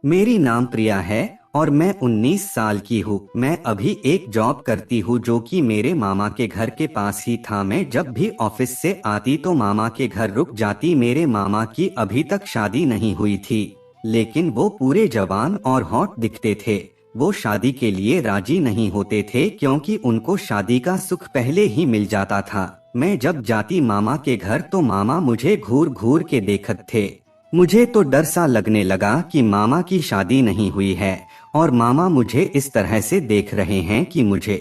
मेरी नाम प्रिया है और मैं 19 साल की हूँ। मैं अभी एक जॉब करती हूँ जो कि मेरे मामा के घर के पास ही था। मैं जब भी ऑफिस से आती तो मामा के घर रुक जाती। मेरे मामा की अभी तक शादी नहीं हुई थी, लेकिन वो पूरे जवान और हॉट दिखते थे। वो शादी के लिए राजी नहीं होते थे क्योंकि उनको शादी का सुख पहले ही मिल जाता था। मैं जब जाती मामा के घर तो मामा मुझे घूर घूर के देखत थे। मुझे तो डर सा लगने लगा कि मामा की शादी नहीं हुई है और मामा मुझे इस तरह से देख रहे हैं कि मुझे।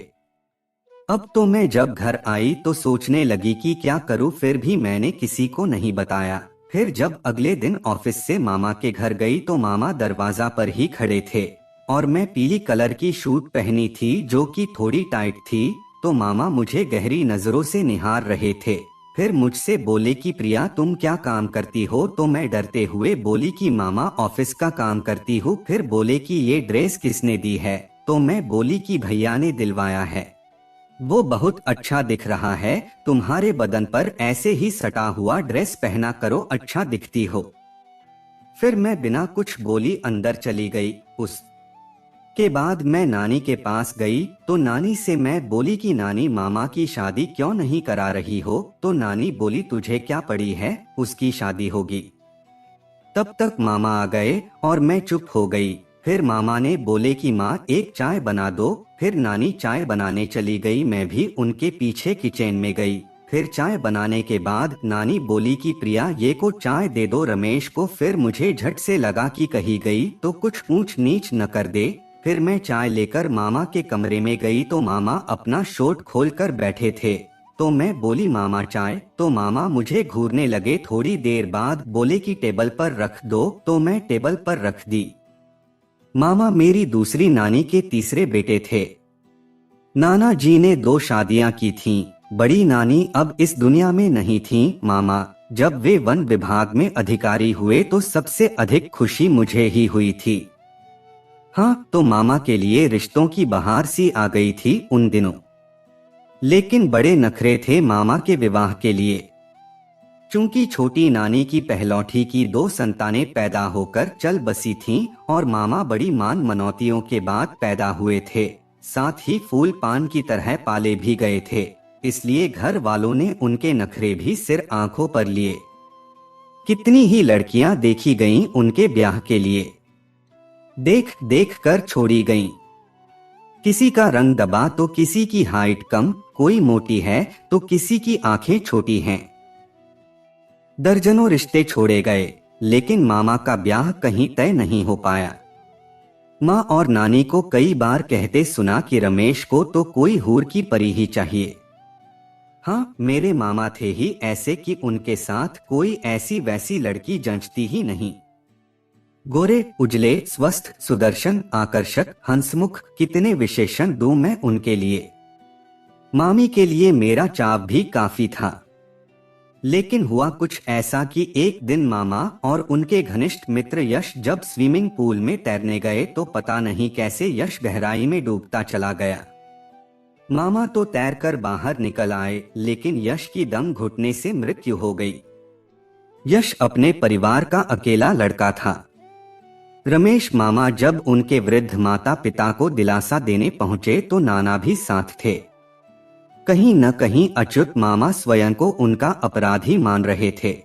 अब तो मैं जब घर आई तो सोचने लगी कि क्या करूं, फिर भी मैंने किसी को नहीं बताया। फिर जब अगले दिन ऑफिस से मामा के घर गई तो मामा दरवाजा पर ही खड़े थे और मैं पीली कलर की सूट पहनी थी जो कि थोड़ी टाइट थी। तो मामा मुझे गहरी नजरों से निहार रहे थे। फिर मुझसे बोले कि प्रिया तुम क्या काम करती हो? तो मैं डरते हुए बोली कि मामा ऑफिस का काम करती हूँ। फिर बोले कि ये ड्रेस किसने दी है? तो मैं बोली कि भैया ने दिलवाया है। वो बहुत अच्छा दिख रहा है, तुम्हारे बदन पर ऐसे ही सटा हुआ ड्रेस पहना करो, अच्छा दिखती हो। फिर मैं बिना कुछ बोली अंदर चली गई। उस के बाद मैं नानी के पास गई तो नानी से मैं बोली कि नानी मामा की शादी क्यों नहीं करा रही हो? तो नानी बोली तुझे क्या पड़ी है, उसकी शादी होगी। तब तक मामा आ गए और मैं चुप हो गई। फिर मामा ने बोले कि माँ एक चाय बना दो। फिर नानी चाय बनाने चली गई, मैं भी उनके पीछे किचन में गई। फिर चाय बनाने के बाद नानी बोली कि प्रिया ये को चाय दे दो रमेश को। फिर मुझे झट से लगा कि कही गई तो कुछ ऊंच नीच न कर दे। फिर मैं चाय लेकर मामा के कमरे में गई तो मामा अपना शर्ट खोलकर बैठे थे। तो मैं बोली मामा चाय? तो मामा मुझे घूरने लगे। थोड़ी देर बाद बोले कि टेबल पर रख दो। तो मैं टेबल पर रख दी। मामा मेरी दूसरी नानी के तीसरे बेटे थे। नाना जी ने 2 शादियां की थीं। बड़ी नानी अब इस दुनिया में नहीं थीं। मामा जब वे वन विभाग में अधिकारी हुए तो सबसे अधिक खुशी मुझे ही हुई थी। हाँ, तो मामा के लिए रिश्तों की बहार सी आ गई थी उन दिनों। लेकिन बड़े नखरे थे मामा के विवाह के लिए। चूंकि छोटी नानी की पहलौठी की 2 संतानें पैदा होकर चल बसी थीं और मामा बड़ी मान मनौतियों के बाद पैदा हुए थे, साथ ही फूल पान की तरह पाले भी गए थे, इसलिए घर वालों ने उनके नखरे भी सिर आंखों पर लिए। कितनी ही लड़कियां देखी गईं उनके ब्याह के लिए, देख देख कर छोड़ी गईं। किसी का रंग दबा तो किसी की हाइट कम, कोई मोटी है तो किसी की आंखें छोटी हैं। दर्जनों रिश्ते छोड़े गए, लेकिन मामा का ब्याह कहीं तय नहीं हो पाया। माँ और नानी को कई बार कहते सुना कि रमेश को तो कोई हूर की परी ही चाहिए। हाँ, मेरे मामा थे ही ऐसे कि उनके साथ कोई ऐसी वैसी लड़की जंचती ही नहीं। गोरे, उजले, स्वस्थ, सुदर्शन, आकर्षक, हंसमुख, कितने विशेषण दूं मैं उनके लिए। मामी के लिए मेरा चाव भी काफी था। लेकिन हुआ कुछ ऐसा कि एक दिन मामा और उनके घनिष्ठ मित्र यश जब स्विमिंग पूल में तैरने गए तो पता नहीं कैसे यश गहराई में डूबता चला गया। मामा तो तैरकर बाहर निकल आए, लेकिन यश की दम घुटने से मृत्यु हो गई। यश अपने परिवार का अकेला लड़का था। रमेश मामा जब उनके वृद्ध माता पिता को दिलासा देने पहुंचे तो नाना भी साथ थे। कहीं न कहीं अच्युत मामा स्वयं को उनका अपराधी मान रहे थे।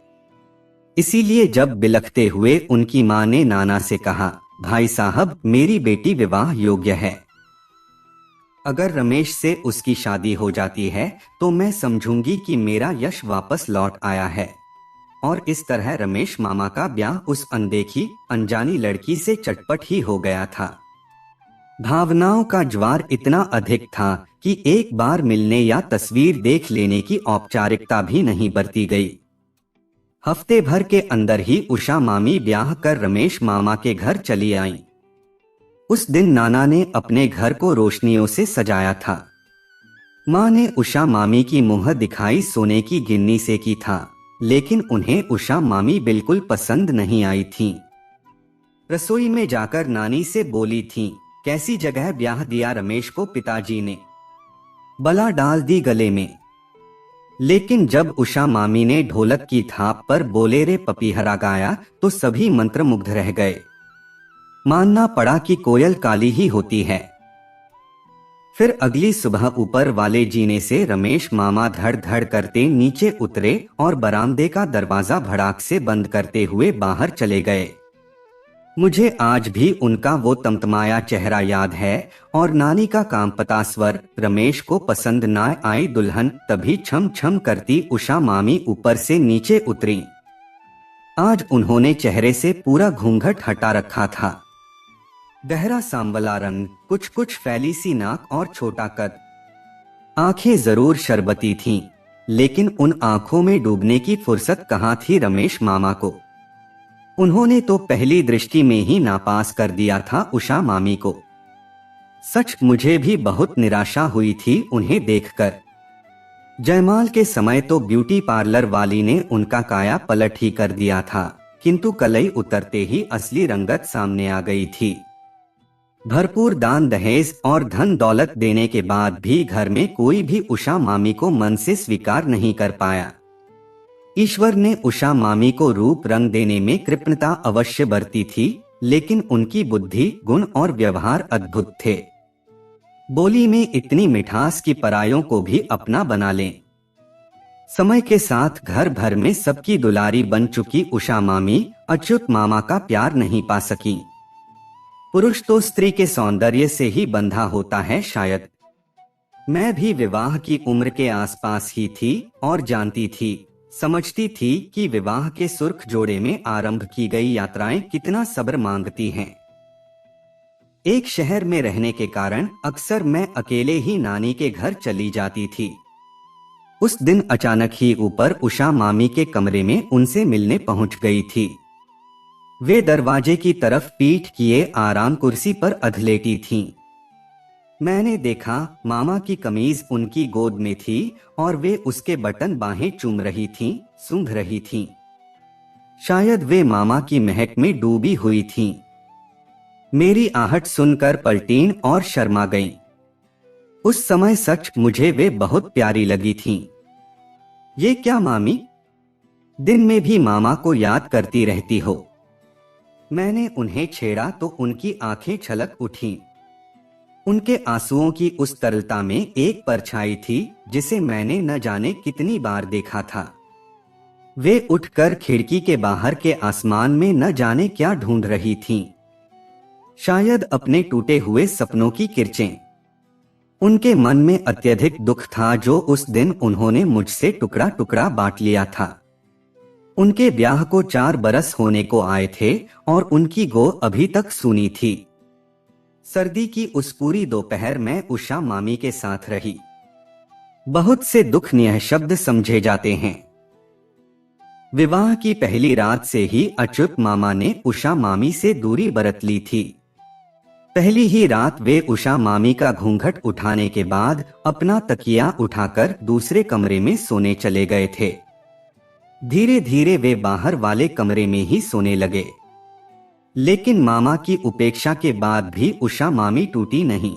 इसीलिए जब बिलखते हुए उनकी मां ने नाना से कहा, भाई साहब मेरी बेटी विवाह योग्य है। अगर रमेश से उसकी शादी हो जाती है तो मैं समझूंगी कि मेरा यश वापस लौट आया है। और इस तरह रमेश मामा का ब्याह उस अनदेखी अनजानी लड़की से चटपट ही हो गया था। भावनाओं का ज्वार इतना अधिक था कि एक बार मिलने या तस्वीर देख लेने की औपचारिकता भी नहीं बरती गई। हफ्ते भर के अंदर ही उषा मामी ब्याह कर रमेश मामा के घर चली आईं। उस दिन नाना ने अपने घर को रोशनियों से सजाया था। माँ ने उषा मामी की मुहर दिखाई सोने की गिन्नी से की था, लेकिन उन्हें उषा मामी बिल्कुल पसंद नहीं आई थीं। रसोई में जाकर नानी से बोली थीं, कैसी जगह ब्याह दिया रमेश को पिताजी ने, बला डाल दी गले में। लेकिन जब उषा मामी ने ढोलक की थाप पर बोले रे पपीहरा गाया तो सभी मंत्रमुग्ध रह गए। मानना पड़ा कि कोयल काली ही होती है। फिर अगली सुबह ऊपर वाले जीने से रमेश मामा धड़ धड़ करते नीचे उतरे और बरामदे का दरवाजा भड़ाक से बंद करते हुए बाहर चले गए। मुझे आज भी उनका वो तमतमाया चेहरा याद है और नानी का कांपता स्वर। रमेश को पसंद ना आई दुल्हन, तभी छम छम करती उषा मामी ऊपर से नीचे उतरी। आज उन्होंने चेहरे से पूरा घूंघट हटा रखा था। गहरा सांवला रंग, कुछ कुछ फैली सी नाक और छोटा कद। आंखें जरूर शरबती थीं, लेकिन उन आंखों में डूबने की फुर्सत कहाँ थी रमेश मामा को। उन्होंने तो पहली दृष्टि में ही नापास कर दिया था उषा मामी को। सच मुझे भी बहुत निराशा हुई थी उन्हें देखकर। जयमाल के समय तो ब्यूटी पार्लर वाली ने उनका काया पलट ही कर दिया था, किंतु कलई उतरते ही असली रंगत सामने आ गई थी। भरपूर दान दहेज और धन दौलत देने के बाद भी घर में कोई भी उषा मामी को मन से स्वीकार नहीं कर पाया। ईश्वर ने उषा मामी को रूप रंग देने में कृपणता अवश्य बरती थी, लेकिन उनकी बुद्धि, गुण और व्यवहार अद्भुत थे। बोली में इतनी मिठास की परायों को भी अपना बना लें। समय के साथ घर भर में सबकी दुलारी बन चुकी उषा मामी अच्युत मामा का प्यार नहीं पा सकी। पुरुष तो स्त्री के सौंदर्य से ही बंधा होता है शायद। मैं भी विवाह की उम्र के आसपास ही थी और जानती थी, समझती थी कि विवाह के सुर्ख जोड़े में आरंभ की गई यात्राएं कितना सब्र मांगती हैं। एक शहर में रहने के कारण अक्सर मैं अकेले ही नानी के घर चली जाती थी। उस दिन अचानक ही ऊपर उषा मामी के कमरे में उनसे मिलने पहुंच गई थी। वे दरवाजे की तरफ पीठ किए आराम कुर्सी पर अधलेटी थीं। मैंने देखा मामा की कमीज उनकी गोद में थी और वे उसके बटन बाहें चूम रही थीं, सूंघ रही थीं। शायद वे मामा की महक में डूबी हुई थीं। मेरी आहट सुनकर पलटीं और शर्मा गईं। उस समय सच मुझे वे बहुत प्यारी लगी थीं। ये क्या मामी, दिन में भी मामा को याद करती रहती हो? मैंने उन्हें छेड़ा तो उनकी आंखें छलक उठीं। उनके आंसुओं की उस तरलता में एक परछाई थी जिसे मैंने न जाने कितनी बार देखा था। वे उठकर खिड़की के बाहर के आसमान में न जाने क्या ढूंढ रही थीं। शायद अपने टूटे हुए सपनों की किरचें। उनके मन में अत्यधिक दुख था जो उस दिन उन्होंने मुझसे टुकड़ा टुकड़ा बांट लिया था। उनके ब्याह को 4 बरस होने को आए थे और उनकी गो अभी तक सूनी थी। सर्दी की उस पूरी दोपहर में उषा मामी के साथ रही। बहुत से दुख निःशब्द समझे जाते हैं। विवाह की पहली रात से ही अच्युत मामा ने उषा मामी से दूरी बरत ली थी। पहली ही रात वे उषा मामी का घूंघट उठाने के बाद अपना तकिया उठाकर दूसरे कमरे में सोने चले गए थे। धीरे धीरे वे बाहर वाले कमरे में ही सोने लगे। लेकिन मामा की उपेक्षा के बाद भी उषा मामी टूटी नहीं।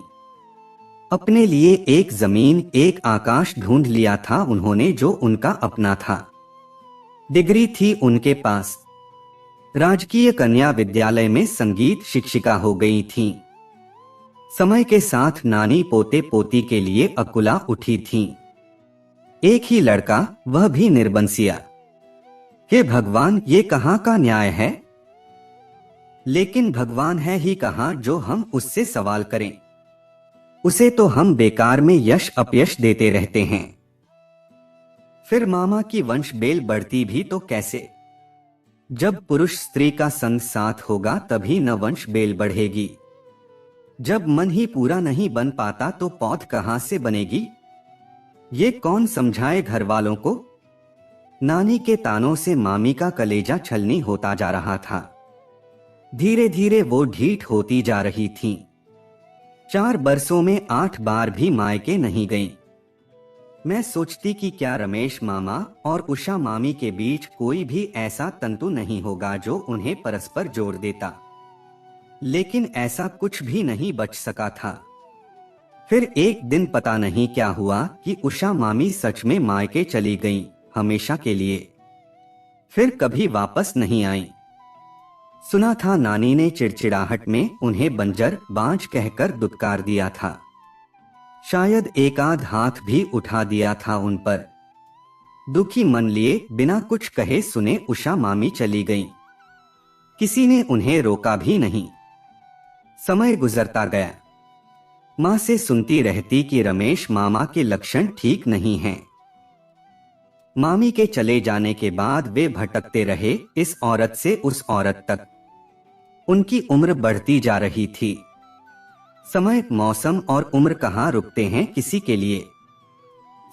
अपने लिए एक जमीन, एक आकाश ढूंढ लिया था उन्होंने जो उनका अपना था। डिग्री थी उनके पास। राजकीय कन्या विद्यालय में संगीत शिक्षिका हो गई थीं। समय के साथ नानी पोते पोती के लिए अकुला उठी थीं। एक ही लड़का, वह भी निर्बंसिया। हे भगवान, ये कहाँ का न्याय है? लेकिन भगवान है ही कहाँ जो हम उससे सवाल करें। उसे तो हम बेकार में यश अपयश देते रहते हैं। फिर मामा की वंश बेल बढ़ती भी तो कैसे? जब पुरुष स्त्री का संग साथ होगा तभी न वंश बेल बढ़ेगी। जब मन ही पूरा नहीं बन पाता तो पौध कहाँ से बनेगी? ये कौन समझाए घर वालों को? नानी के तानों से मामी का कलेजा छलनी होता जा रहा था। धीरे धीरे वो ढीठ होती जा रही थीं। 4 बरसों में 8 बार भी मायके नहीं गईं। मैं सोचती कि क्या रमेश मामा और उषा मामी के बीच कोई भी ऐसा तंतु नहीं होगा जो उन्हें परस्पर जोड़ देता। लेकिन ऐसा कुछ भी नहीं बच सका था। फिर एक दिन पता नहीं क्या हुआ कि उषा मामी सच में मायके चली गईं, हमेशा के लिए। फिर कभी वापस नहीं आईं। सुना था नानी ने चिड़चिड़ाहट में उन्हें बंजर बांझ कहकर दुत्कार दिया था। शायद एक आध हाथ भी उठा दिया था उन पर। दुखी मन लिए बिना कुछ कहे सुने उषा मामी चली गईं। किसी ने उन्हें रोका भी नहीं। समय गुजरता गया। माँ से सुनती रहती कि रमेश मामा के लक्षण ठीक नहीं हैं। मामी के चले जाने के बाद वे भटकते रहे, इस औरत से उस औरत तक। उनकी उम्र बढ़ती जा रही थी। समय, मौसम और उम्र कहाँ रुकते हैं किसी के लिए।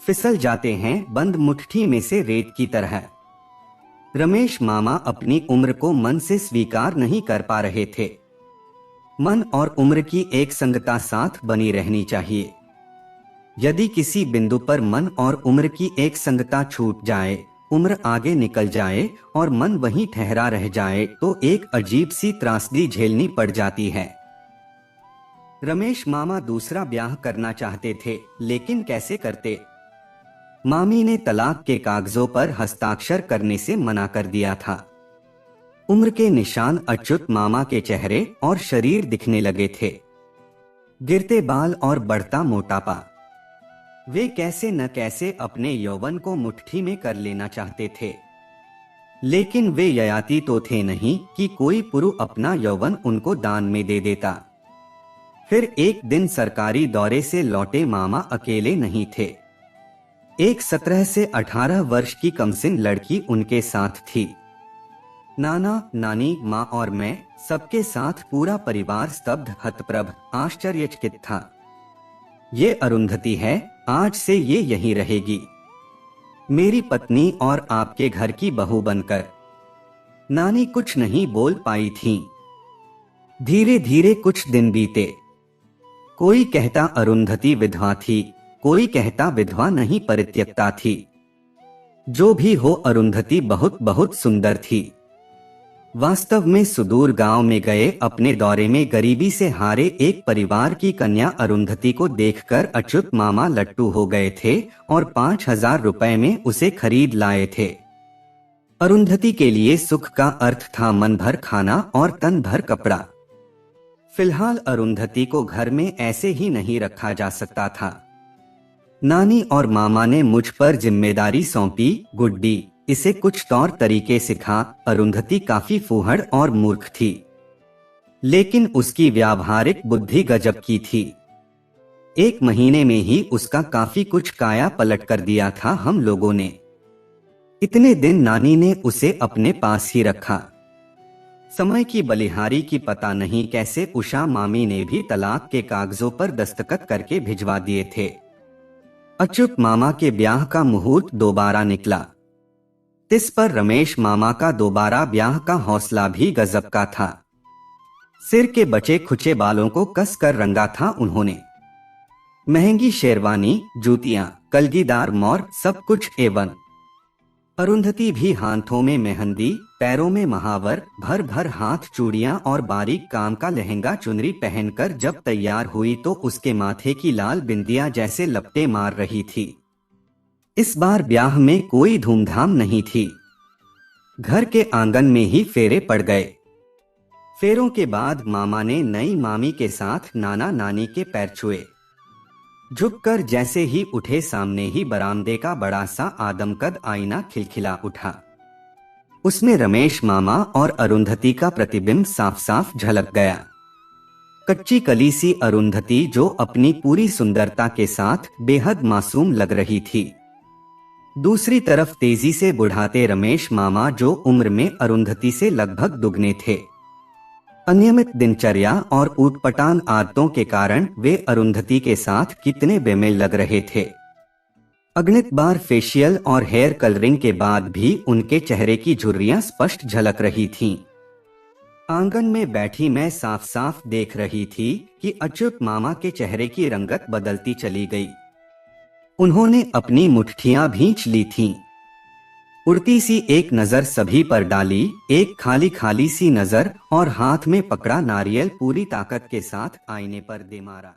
फिसल जाते हैं बंद मुट्ठी में से रेत की तरह। रमेश मामा अपनी उम्र को मन से स्वीकार नहीं कर पा रहे थे। मन और उम्र की एक संगता साथ बनी रहनी चाहिए। यदि किसी बिंदु पर मन और उम्र की एक संगता छूट जाए, उम्र आगे निकल जाए और मन वहीं ठहरा रह जाए तो एक अजीब सी त्रासदी झेलनी पड़ जाती है। रमेश मामा दूसरा ब्याह करना चाहते थे, लेकिन कैसे करते। मामी ने तलाक के कागजों पर हस्ताक्षर करने से मना कर दिया था। उम्र के निशान अच्युत मामा के चेहरे और शरीर दिखने लगे थे। गिरते बाल और बढ़ता मोटापा। वे कैसे न कैसे अपने यौवन को मुट्ठी में कर लेना चाहते थे, लेकिन वे ययाति तो थे नहीं कि कोई पुरु अपना यौवन उनको दान में दे देता। फिर एक दिन सरकारी दौरे से लौटे मामा अकेले नहीं थे। एक 17 से 18 वर्ष की कमसिन लड़की उनके साथ थी। नाना, नानी, माँ और मैं, सबके साथ पूरा परिवार स्तब्ध, हतप्रभ, आश्चर्यचकित था। ये अरुंधति है, आज से ये यहीं रहेगी, मेरी पत्नी और आपके घर की बहू बनकर। नानी कुछ नहीं बोल पाई थीं। धीरे धीरे कुछ दिन बीते। कोई कहता अरुंधति विधवा थी, कोई कहता विधवा नहीं परित्यक्ता थी। जो भी हो, अरुंधति बहुत बहुत सुंदर थी। वास्तव में सुदूर गांव में गए अपने दौरे में गरीबी से हारे एक परिवार की कन्या अरुंधति को देखकर अच्युत मामा लट्टू हो गए थे और 5,000 रुपए में उसे खरीद लाए थे। अरुंधति के लिए सुख का अर्थ था मन भर खाना और तन भर कपड़ा। फिलहाल अरुंधति को घर में ऐसे ही नहीं रखा जा सकता था। नानी और मामा ने मुझ पर जिम्मेदारी सौंपी। गुड्डी, इसे कुछ तौर तरीके सिखा। अरुंधति काफी फूहड़ और मूर्ख थी, लेकिन उसकी व्यावहारिक बुद्धि गजब की थी। 1 महीने में ही उसका काफी कुछ काया पलट कर दिया था हम लोगों ने। इतने दिन नानी ने उसे अपने पास ही रखा। समय की बलिहारी की पता नहीं कैसे उषा मामी ने भी तलाक के कागजों पर दस्तखत करके भिजवा दिए थे। अच्युत मामा के ब्याह का मुहूर्त दोबारा निकला। इस पर रमेश मामा का दोबारा ब्याह का हौसला भी गजब का था। सिर के बचे खुचे बालों को कस कर रंगा था उन्होंने। महंगी शेरवानी, जूतियां, कलगीदार मोर, सब कुछ एवन। अरुंधति भी हाथों में मेहंदी, पैरों में महावर, भर भर हाथ चूड़ियां और बारीक काम का लहंगा चुनरी पहनकर जब तैयार हुई तो उसके माथे की लाल बिंदियां जैसे लपटे मार रही थी। इस बार ब्याह में कोई धूमधाम नहीं थी। घर के आंगन में ही फेरे पड़ गए। फेरों के बाद मामा ने नई मामी के साथ नाना नानी के पैर छुए। झुककर जैसे ही उठे, सामने ही बरामदे का बड़ा सा आदमकद आईना खिलखिला उठा। उसमें रमेश मामा और अरुंधति का प्रतिबिंब साफ साफ झलक गया। कच्ची कली सी अरुंधति जो अपनी पूरी सुंदरता के साथ बेहद मासूम लग रही थी। दूसरी तरफ तेजी से बुढ़ाते रमेश मामा जो उम्र में अरुंधति से लगभग दुगने थे। अनियमित दिनचर्या और ऊटपटांग आदतों के कारण वे अरुंधति के साथ कितने बेमेल लग रहे थे। अगणित बार फेशियल और हेयर कलरिंग के बाद भी उनके चेहरे की झुर्रियां स्पष्ट झलक रही थीं। आंगन में बैठी मैं साफ साफ देख रही थी कि अच्युत मामा के चेहरे की रंगत बदलती चली गई। उन्होंने अपनी मुट्ठियां भींच ली थीं। उड़ती सी एक नजर सभी पर डाली, एक खाली खाली सी नजर, और हाथ में पकड़ा नारियल पूरी ताकत के साथ आईने पर दे मारा।